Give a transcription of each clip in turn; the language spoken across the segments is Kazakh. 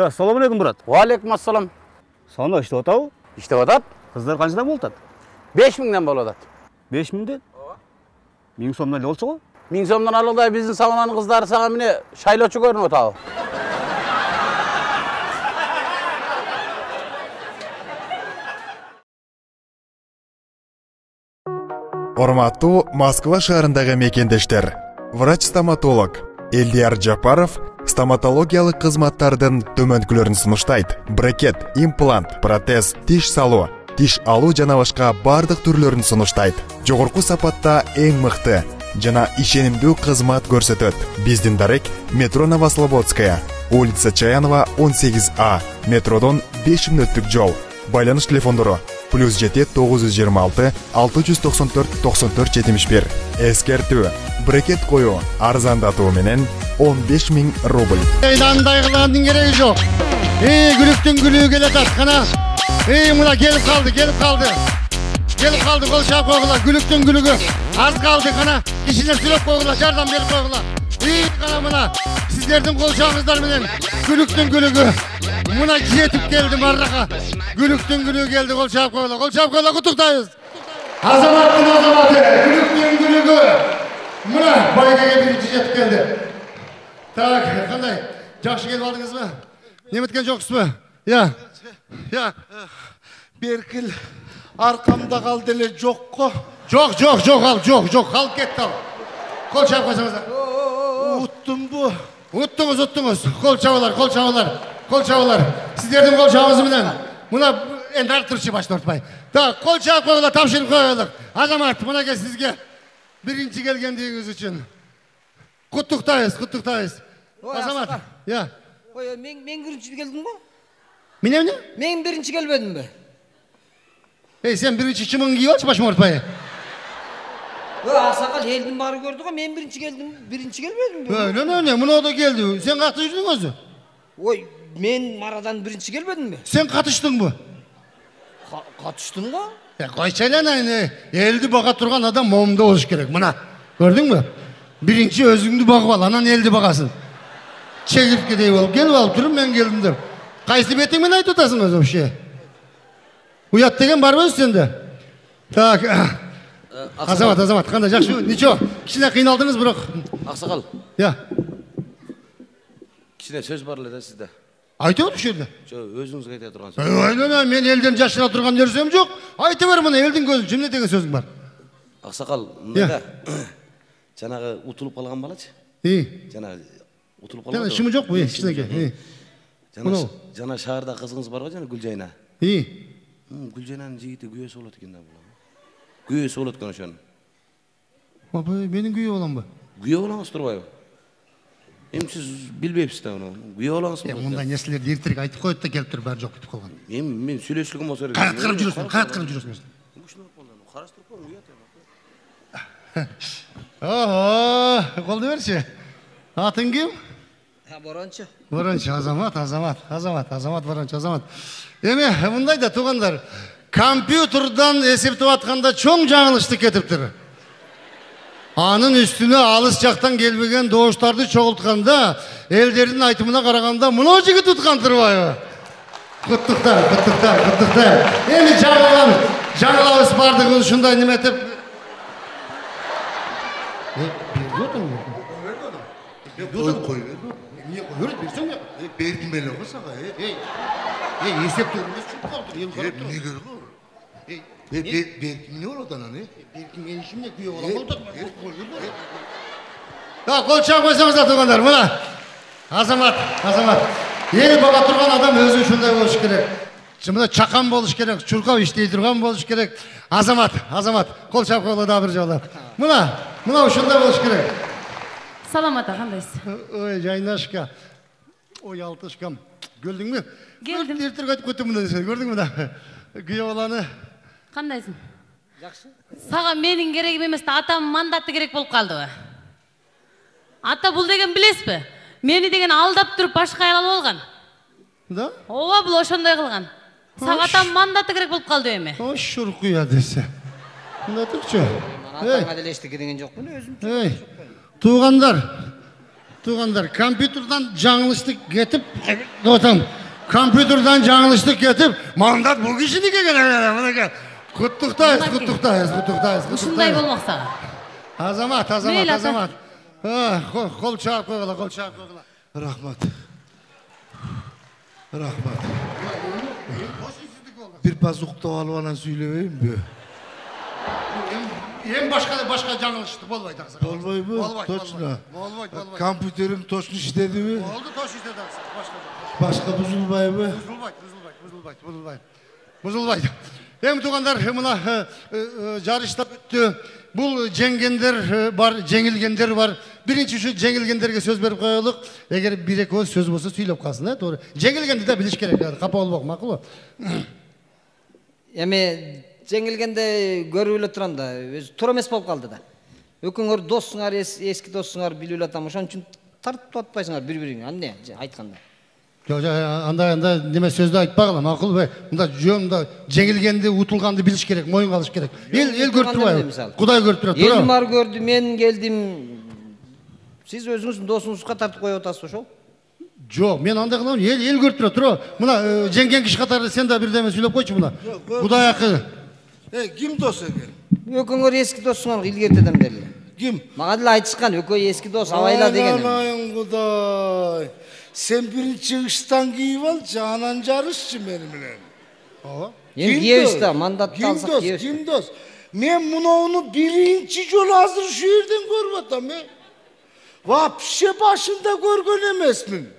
Assalamu alaikum Murat. Wa alaikum assalam. Sonda işte otağı. İşte odat. Kızlar kaçdan mı oltat? 5000'den bol odat. 5000'den? 1000 somdan ne olsa o? 1000 somdan alıldı bizim savunanın kızları sana mine şayloçu görün otağı. Урматтуу Москва шаарындагы мекендештер. Врач-стоматолог Элдияр Жапаров стоматологиялык кызматтардын төмөнкүлөрүн сунуштайт. Брекет, имплант, протез, тиш салуу, тиш алуу жана башка бардык түрлөрүн сунуштайт. Жогорку сапатта эң мыкты жана ишенимдүү кызмат көрсөтөт. Биздин дарек метро Новослободская, улица Чаянова 18А, метродон 5 мүнөттүк жол. Байланыш телефондору +7 926 694 94 71. Эскертүү, брекет коюу арзандатуу менен 15 000 рубль. Дайгыландын кереги жок. Күлүктүн күлүгү келатат. Кана. Мына келип калды. Кол шап койгула. Күлүктүн күлүгү аз калды. Кана кишилер сүйлөп койгула, жардам берип койгула. Кана мына сиздердин кол шабыңыздар менен күлүктүн күлүгү мына жетип келди маррака. Күлүктүн күлүгү келди, кол шап койгула, куттуктайбыз. Азаматтын азаматы, күлүктүн күлүгү мына байгеге биринчи жетип келди. Так, кандай? Жакшы келип алдыңызбы? Неметкен жоксузбу? Я. Беркил аркамда калды эле жокко. Жок, калып кетти ал. Кол чап койсоңуздар. Уттумбу? Уттуңуз. Кол чабалар. Сиздердин кол чабыңыз менен мына энди артырчы башты ортпай. Так, кол чап койгула, тапшырып коелук. Азамат, мынакей сизге биринчи келгендигиңиз үчүн куттуктайбыз. Азамат. Я. Ой, мен биринчи келдим го? Мен эмне? Мен биринчи келбедимби? Сен биринчи чымың кийип алчы башыма ортпай. Аксакал элдин баары көрдү го, мен биринчи келдим, биринчи келбедимби? Мына да келди. Сен катты жүрдүң өзү? Ой, мен марадан биринчи келбедимби? Сен катыштыңбы? Катыштым го? Койчайлан, элди бага турган адам момунда болуш керек. Мына, көрдүңбү? Биринчи өзүңдү багып ал, анан элди багасың. Чегирткедей болуп, келип алып туруп мен келдим деп. Кайсы бетиң менен айтып атасың өзү вообще? Уят деген барбы сенде? Так. Азамат, кандай жакшы? Ничего? Кичине кыйналдыңыз, бирок. Аксакал. Я. Кичине сөз бар эле да сизде. Айтып отур ушерде. Жок, өзүңүзгө айта турган сөз. Мен элден жашыра турган нерсем жок. Айта бер мына элдин көзү, эмне деген сөзүң бар? Аксакал, мында жанагы утулуп калган балачы? Жанагы утулуп калган. Жана шымы жокпу, кичинекей. Жана шаарда кызыңыз бар го, жана Гүлжайна. Гүлжайнанын жигити күйөөсү болот экен да бул. Күйөөсү болот экен ошонун. Апай, менин күйөө боламбы? Күйөө болоңуз турбайбы? Сиз билбейсиз да муну. Күйөө болоңуз. Мындай нерселерди эртерээк айтып коет да келип туруп баары жок бүтүп калган. Мен сүйлөшүлгөн болсо керек. Каяткырып жүрөсүң? Караштырып коюң, уят. Колду берчи. Атың ким? Борончу. Азамат Борончу. Эми, мындай да туугандар, компьютердан эсептеп атканда чоң жаңылыштык кетиптир. Анын үстүнө алыс жактан келбеген добуштарды чогултканда, элдердин айтымына караганда мына жигит уткан турбайбы? Куттуктар. Эми жаңылабыз бардыгы ушундай неметип. Бердим эле го сага. Эсептеп эмес болду. Эл карап тур. Эмне керек? Бердим эмне болот анан? Бердим мен ишимде күйөө болом. Так, кол чап койсоңуздар туугандар, мына. Азамат. Эл бага турган адам өзү ушундай болуш керек. Мына чакан болуш керек, чуркап иштей турган болуш керек. Азамат, кол чап койгула да бир жолу. Мына ушундай болуш керек. Саламатта, кандайсыз? Ой, жайнашка. Ой, алтышкам. Келдиңби? Келдим. Эртерээк айтып кеттим мына, көрдүңбү да? Күйөө баланы. Кандайсың? Жакшы. Сага менин керегим эмес да, атамдын мандаты керек болуп калдыбы? Ата бул деген билесизби? Мени деген алдап туруп башка аял алып алган. Да? Ооба, бул ошондой кылган. Сага атамдын мандаты керек болуп калды эми. Шуркуя десе. Мында турчу. Атаңа деле эчтеке деген жокпун өзүм. Туугандар, Tuğanlar, kompüterden жаңылыштык кетip, dostum, kompüterden жаңылыштыk кетip, mandat bu kişilik gene. Kutuktayız. Ушундай болмок сага. Azamat. Kol çağıp koygula. Rahmat. Bir pazukta alvana söyleyeyim mi? En başka жаңылыштык болбойт аксы. Olmayı mı? Точно. Kompüterin toşnu işledi mi? Oldu toş işledi aksı. Başka buzulmayı mı? Buzulbayt. Hem tuğanlar mına jarışta büttü. Bul jengender var, jengilgender var. Birinci şu jengilgenderge söz berip koyalım. Eğer bir ek söz bolsa söylep kalsın, ha, doğru. Jengilgendi de biliş gerek. Kapa olmak makul. Эми жеңилгенде көрүп эле турам да, өзү туура эмес болуп калды да. Өкүңөр досуңар, эски досуңар билип эле атам, ошон үчүн тартып атпайсыңар бири-бириңе. Эмне айтканда? Анда неме сөздү айтпагыла, макул бе. Мында жөнүндө жеңилгенди, утулганды билиш керек, моюнга алыш керек. Эл көрүп турбайбы? Кудай көрүп турат. Эл бар көрдү, мен келдим. Сиз өзүңүздүн досуңузга тартып коюп атасыз ошол? Жоқ, мен андай қыламын, ел көріп тұра, тұра. Мына жеңген кіші қатарда сен де бірдеме сөйлеп қойшы мұна. Құдай ақы. Kim dostu eкен? Өкөңөр эски досуңар илгертедем дели. Kim? Мага деле айтышкан, өкөө эски дос абайла деген. Ayın Құдай. Sen birinci ıştan giyip al, canan jarışçı benimle. Эми кийебизда, мандатты алсак кийебиз. Kim dost? Men bunu birinci jolu hazır şu yerden görüp atam. Vapşe başında görgön emesmin.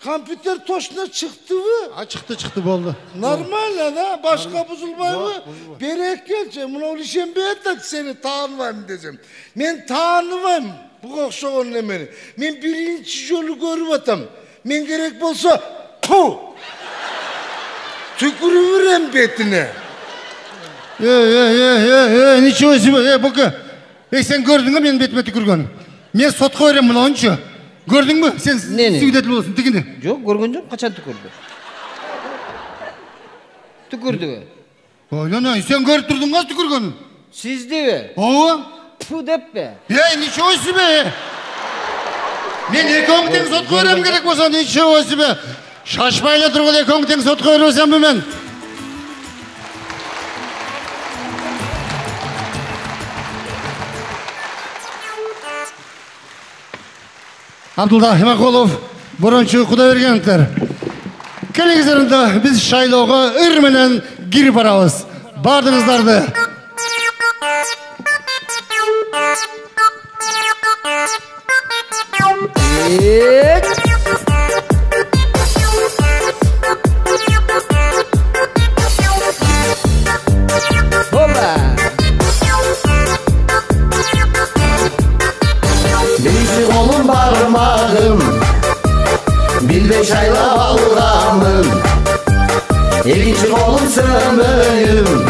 Kompüter toşuna çıktı mı? Çıktı oldu. Normal ha, başka bozulmay mı? Berek geleceğim, bunu oluşan bir et seni tanımayım diyeceğim. Men tanımayım, bu kokşağın emeni. Men birinci yolu görüp atam. Men gerek bolsa, puh! Tükürüvürem betine. Ничего себе, bakı. Sen gördün mü benim betime tükürgönüm? Men sotqa berem bunu onçu. Gördün mü? Sen süydetli olsun, tikini. Жоқ, көргөн жок, качан түкүрдү? Түкүрдүбү? Oylan, sen görüp durdun gaz tükürgönüm. Sizdиби? Ova? Пу деппи? Ничего себе. Men ekong teң sotqa berem gerek bolsa, nичего себе. Şaşmayla turgul ekong teң sotqa berosam men. Abdullah Himaqolov, Boronchu Құдайбергеновтер. Келеңіздерінде біз шайлауға ыр менен кирип барабыз. Бардыңыздарды. Bilbe şaylap algamın, ekinci kolum sömöyüm,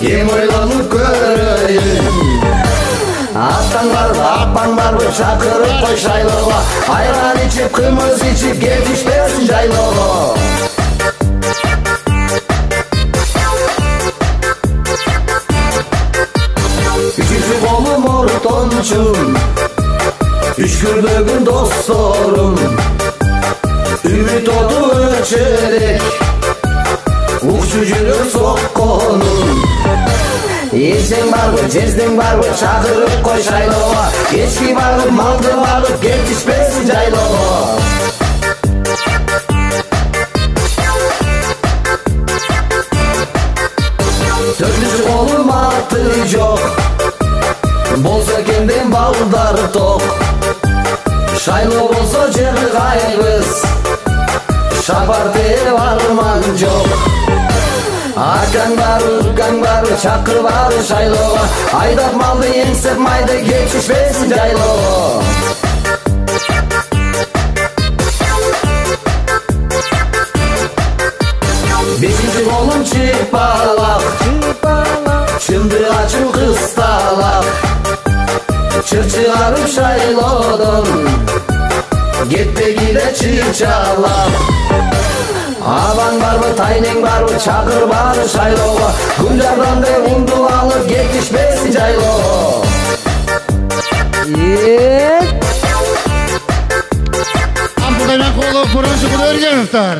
em oylanıp göreyim. Attan var mı, appan var mı, çakırıp koy şaylağa, ayran içip, kımız içip, yetişmesin şaylağa. Üçüncü kolum ortonçum, üç gürdüğün dostlarım, ümit odu ölçerek, uçuculuğu sokkonum. Eşen var mı, cezden var mı, çakırıp koy şaylağa, eşki var mı, maldı var mı, yetişmesin şaylağa. Dördüncü kolum atı yok, bolsa kendin baldar tok. Şaylo bolsa jırgayбыз, şapartı varman жоқ. Akaң бар, çakır бар şayloğa, айдап малды еңсеп майды кетишпесин жайлоға. Бешинчи колум чыпалак, чымды ачым кысталак, чыр чыгарып шайлоодон, кетпегиле чычалап. Абаң барбы, тайнең барбы, чакыр бар шайлоого, күн жардамдай унду алып кетишпесин жайлоого. Ataynak oğlu Fırıncı Kudörgenov'tar.